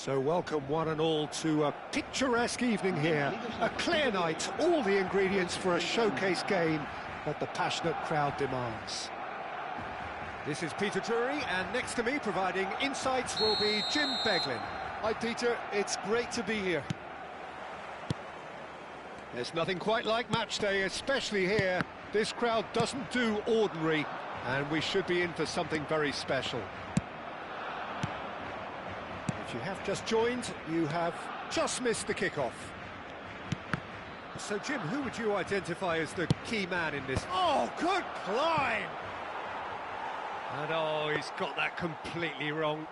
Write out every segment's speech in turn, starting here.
So welcome one and all to a picturesque evening here. A clear night, all the ingredients for a showcase game that the passionate crowd demands. This is Peter Drury, and next to me providing insights will be Jim Beglin. Hi Peter, it's great to be here. There's nothing quite like match day, especially here. This crowd doesn't do ordinary, and we should be in for something very special. If you have just joined, you have just missed the kickoff. So, Jim, who would you identify as the key man in this? Oh, good climb! And oh, he's got that completely wrong.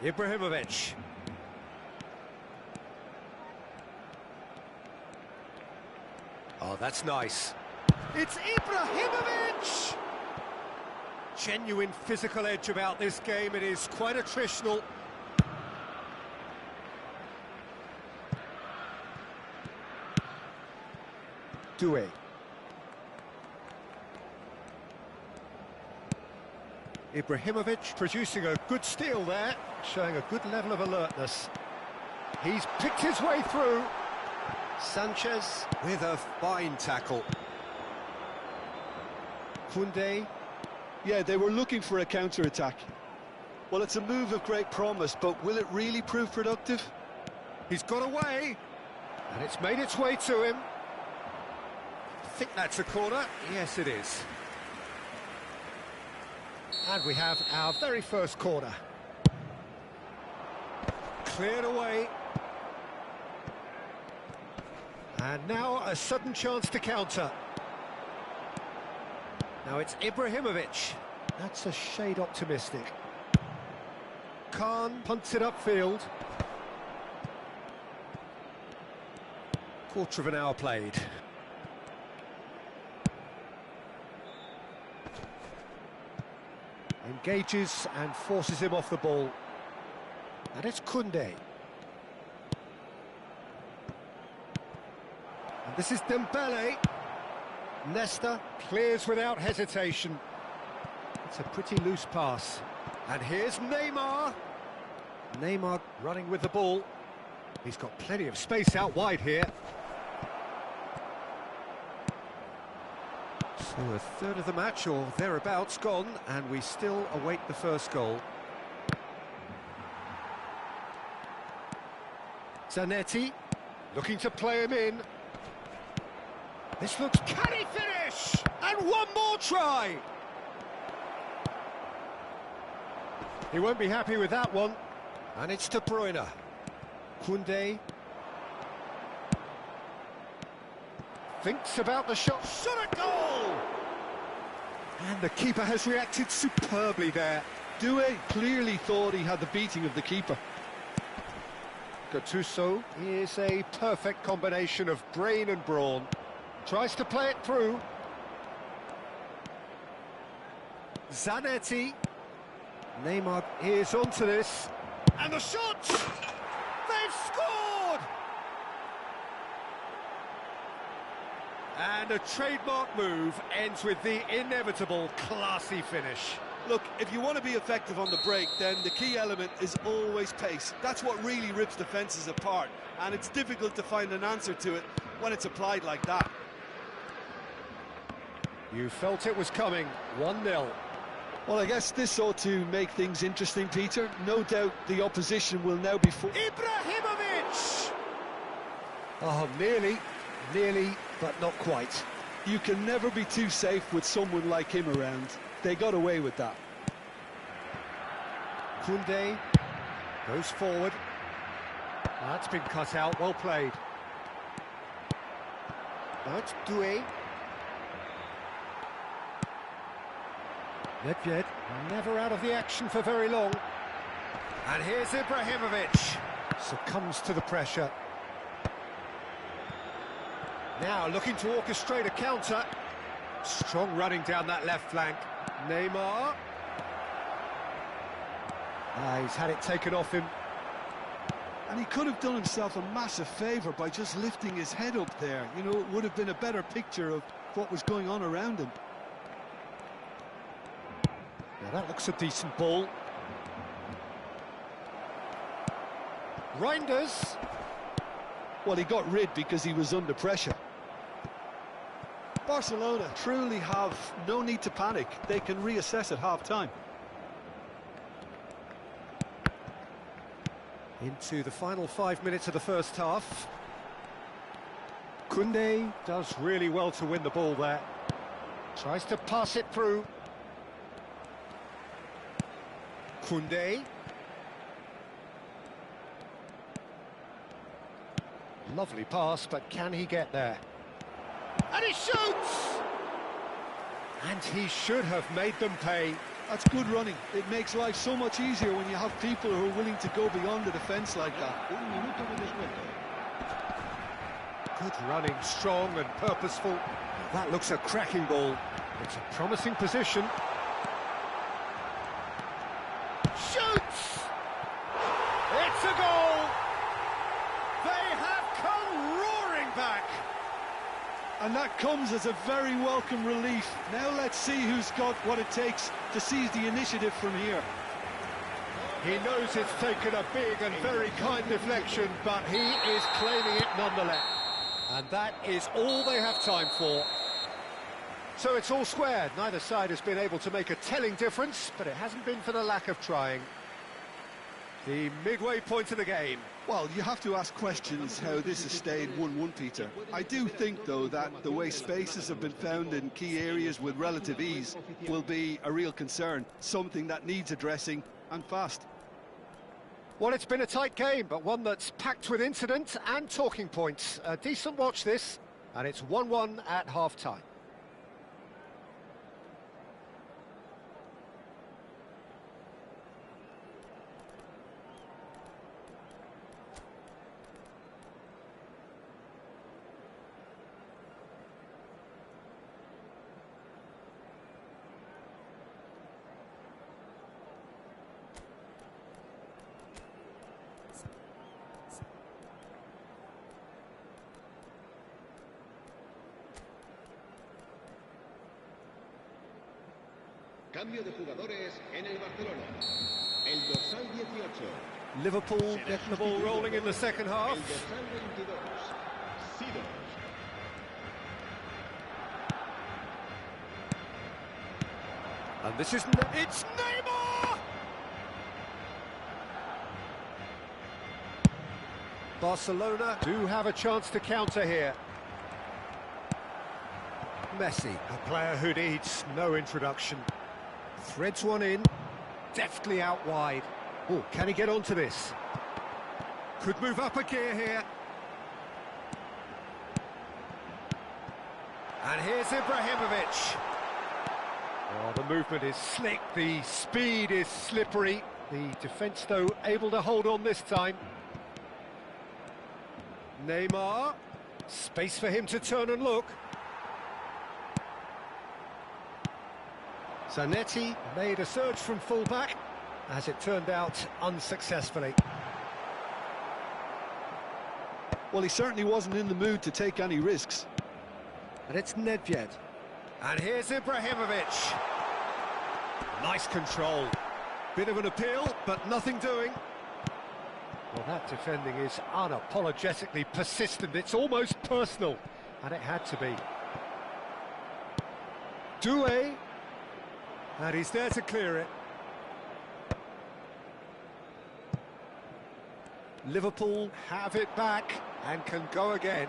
Ibrahimovic. Oh, that's nice. It's Ibrahimovic! Genuine physical edge about this game. It is quite attritional. Doué. Ibrahimovic producing a good steal there, showing a good level of alertness. He's picked his way through. Sanchez with a fine tackle. Koundé. Yeah, they were looking for a counter-attack. Well, it's a move of great promise, but will it really prove productive? He's got away, and it's made its way to him. I think that's a corner. Yes, it is. And we have our very first corner. Cleared away. And now a sudden chance to counter. Now it's Ibrahimovic. That's a shade optimistic. Khan punts it upfield. Quarter of an hour played. Engages and forces him off the ball. And it's Koundé. And this is Dembele. Nesta clears without hesitation. It's a pretty loose pass. And here's Neymar. Neymar running with the ball. He's got plenty of space out wide here. So a third of the match or thereabouts gone, and we still await the first goal. Zanetti looking to play him in. This looks... Can he finish? And one more try! He won't be happy with that one. And it's De Bruyne. Koundé. Thinks about the shot. Shot at goal! And the keeper has reacted superbly there. Doué clearly thought he had the beating of the keeper. Gattuso is a perfect combination of brain and brawn. Tries to play it through. Zanetti. Neymar is onto this. And the shot! They've scored! And a trademark move ends with the inevitable classy finish. Look, if you want to be effective on the break, then the key element is always pace. That's what really rips defences apart, and it's difficult to find an answer to it when it's applied like that. You felt it was coming, 1-0. Well, I guess this ought to make things interesting, Peter. No doubt the opposition will now be... Ibrahimovic! Oh, nearly, but not quite. You can never be too safe with someone like him around. They got away with that. Koundé goes forward. That's been cut out, well played. Now it's Doué. Nedved never out of the action for very long. And here's Ibrahimovic. Succumbs to the pressure. Now looking to orchestrate a counter. Strong running down that left flank. Neymar. He's had it taken off him. And he could have done himself a massive favour by just lifting his head up there. You know, it would have been a better picture of what was going on around him. Well, that looks a decent ball. Reinders. Well, he got rid because he was under pressure. Barcelona truly have no need to panic. They can reassess at half-time. Into the final 5 minutes of the first half. Koundé does really well to win the ball there. Tries to pass it through. Koundé. Lovely pass, but can he get there? And he shoots! And he should have made them pay. That's good running. It makes life so much easier when you have people who are willing to go beyond the defence like that. Good running, strong and purposeful. That looks a cracking ball. It's a promising position. Shoots! It's a goal! They have come roaring back! And that comes as a very welcome relief. Now let's see who's got what it takes to seize the initiative from here. He knows it's taken a big and very kind deflection, but he is claiming it nonetheless. And that is all they have time for. So it's all squared. Neither side has been able to make a telling difference, but it hasn't been for the lack of trying. The midway point of the game. Well, you have to ask questions how this has stayed 1-1, Peter. I do think, though, that the way spaces have been found in key areas with relative ease will be a real concern, something that needs addressing, and fast. Well, it's been a tight game, but one that's packed with incident and talking points. A decent watch, this, and it's 1-1 at half-time. Cambio de jugadores en el Barcelona. El dorsal 18. Liverpool getting the ball rolling in the second half. El dorsal 22. Sidos. And this is... It's Neymar! Barcelona do have a chance to counter here. Messi, a player who needs no introduction. Threads one in, deftly out wide. Oh, can he get onto this? Could move up a gear here. And here's Ibrahimovic. Oh, the movement is slick, the speed is slippery. The defence, though, able to hold on this time. Neymar, space for him to turn and look. Zanetti made a surge from full-back, as it turned out unsuccessfully. Well, he certainly wasn't in the mood to take any risks. And it's Nedved. And here's Ibrahimovic. Nice control. Bit of an appeal, but nothing doing. Well, that defending is unapologetically persistent. It's almost personal, and it had to be. Doué. And he's there to clear it. Liverpool have it back and can go again.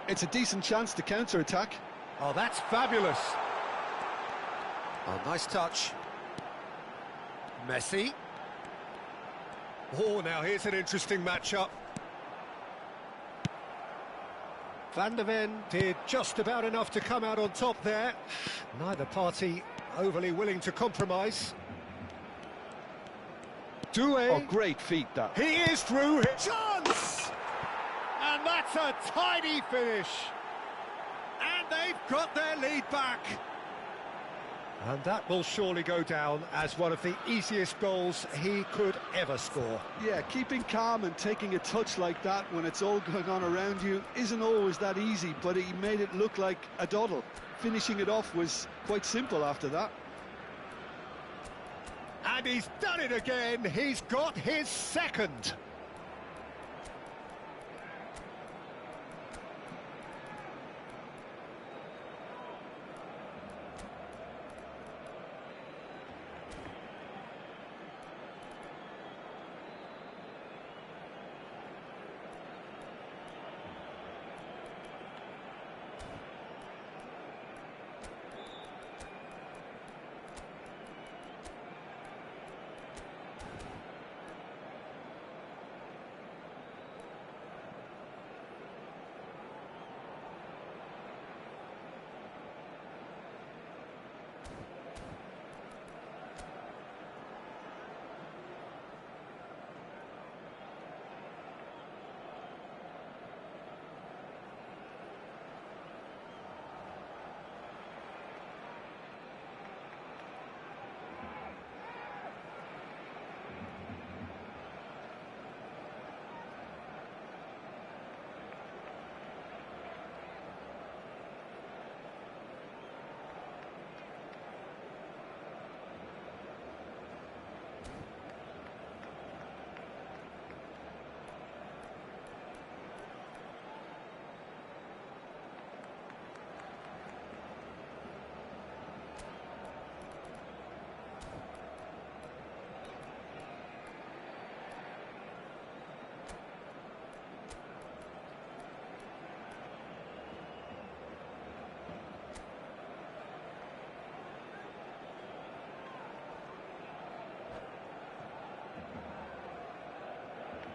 It's a decent chance to counter-attack. Oh, that's fabulous. Oh, nice touch. Messi. Oh, now here's an interesting matchup. Van der Ven did just about enough to come out on top there. Neither party overly willing to compromise. Doué. Oh, great feat, that. He is through. Chance! And that's a tidy finish. And they've got their lead back. And that will surely go down as one of the easiest goals he could ever score. Yeah, keeping calm and taking a touch like that when it's all going on around you isn't always that easy, but he made it look like a doddle. Finishing it off was quite simple after that. And he's done it again. He's got his second.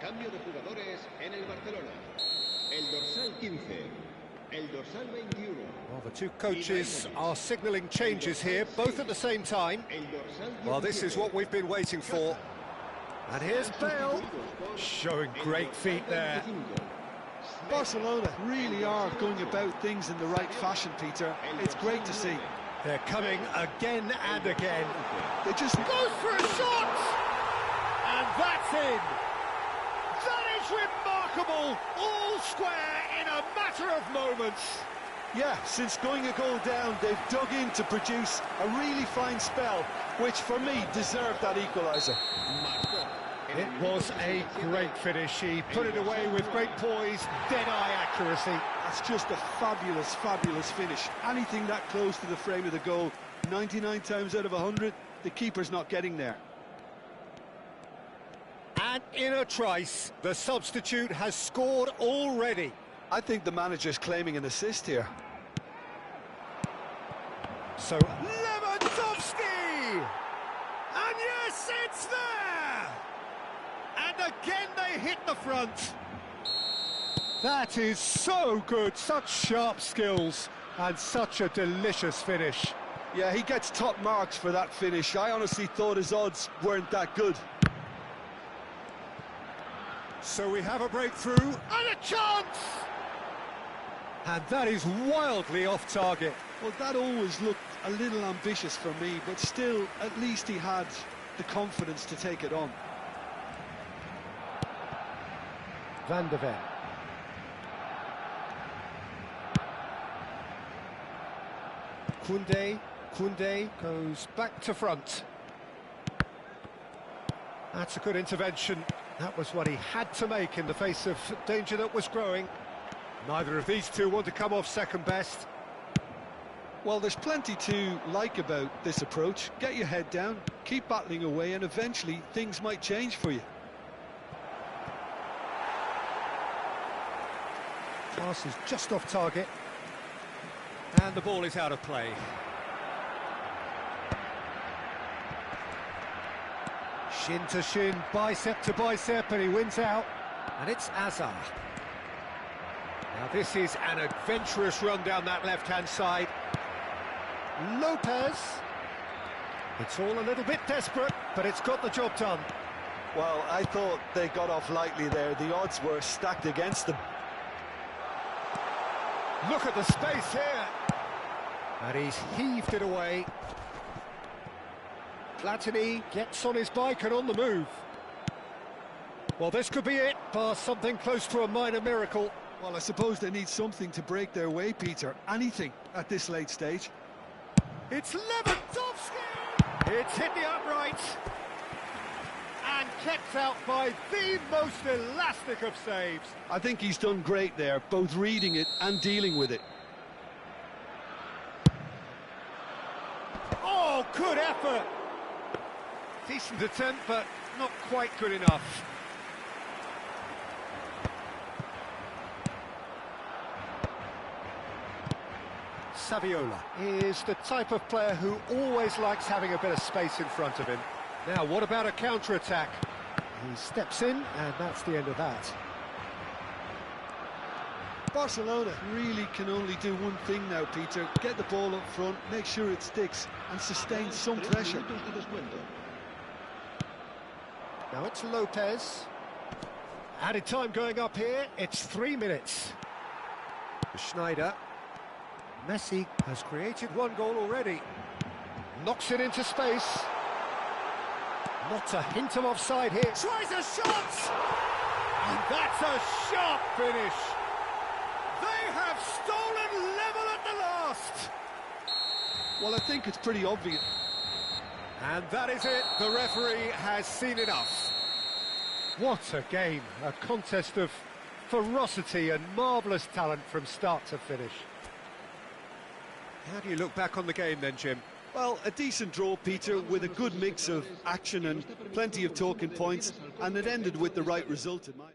Cambio de jugadores en el Barcelona. El dorsal 15. El dorsal 21. Well, the two coaches are signalling changes here, both at the same time. Well, this is what we've been waiting for. And here's Bale, showing great feet there. Barcelona really are going about things in the right fashion, Peter. It's great to see. They're coming again and again. They just Goes for a shot! And that's in! That is remarkable! All square in a matter of moments. Yeah, since going a goal down, they've dug in to produce a really fine spell, which for me deserved that equaliser. It was a great finish. He put it away with great poise, dead-eye accuracy. That's just a fabulous, fabulous finish. Anything that close to the frame of the goal, 99 times out of 100, the keeper's not getting there. And in a trice, the substitute has scored already. I think the manager's claiming an assist here. So, Lewandowski! And yes, it's there! And again they hit the front. That is so good, such sharp skills, and such a delicious finish. Yeah, he gets top marks for that finish. I honestly thought his odds weren't that good. So we have a breakthrough, and a chance! And that is wildly off target. Well, that always looked a little ambitious for me, but still, at least he had the confidence to take it on. Van de Ven. Koundé goes back to front. That's a good intervention. That was what he had to make in the face of danger that was growing. Neither of these two want to come off second best. Well, there's plenty to like about this approach. Get your head down, keep battling away, and eventually things might change for you. Pass is just off target. And the ball is out of play. Shin to shin, bicep to bicep, and he wins out. And it's Azar. Now this is an adventurous run down that left-hand side. Lopez. It's all a little bit desperate, but it's got the job done. Well, I thought they got off lightly there. The odds were stacked against them. Look at the space here. And he's heaved it away. Platini gets on his bike and on the move. Well, this could be it, bar something close to a minor miracle. Well, I suppose they need something to break their way, Peter. Anything at this late stage. It's Lewandowski! It's hit the upright. kept out by the most elastic of saves. I think he's done great there, both reading it and dealing with it. Oh, good effort! Decent attempt, but not quite good enough. Saviola is the type of player who always likes having a bit of space in front of him. Now, what about a counter-attack? He steps in, and that's the end of that. Barcelona really can only do one thing now, Peter. Get the ball up front, make sure it sticks, and sustain some pressure. Now it's Lopez. Added time going up here, it's 3 minutes. Schneider. Messi has created one goal already. Knocks it into space. Not a hint of offside here. Tries a shot! And that's a sharp finish. They have stolen level at the last. Well, I think it's pretty obvious. And that is it. The referee has seen enough. What a game. A contest of ferocity and marvellous talent from start to finish. How do you look back on the game then, Jim? Well, a decent draw, Peter, with a good mix of action and plenty of talking points, and it ended with the right result in my...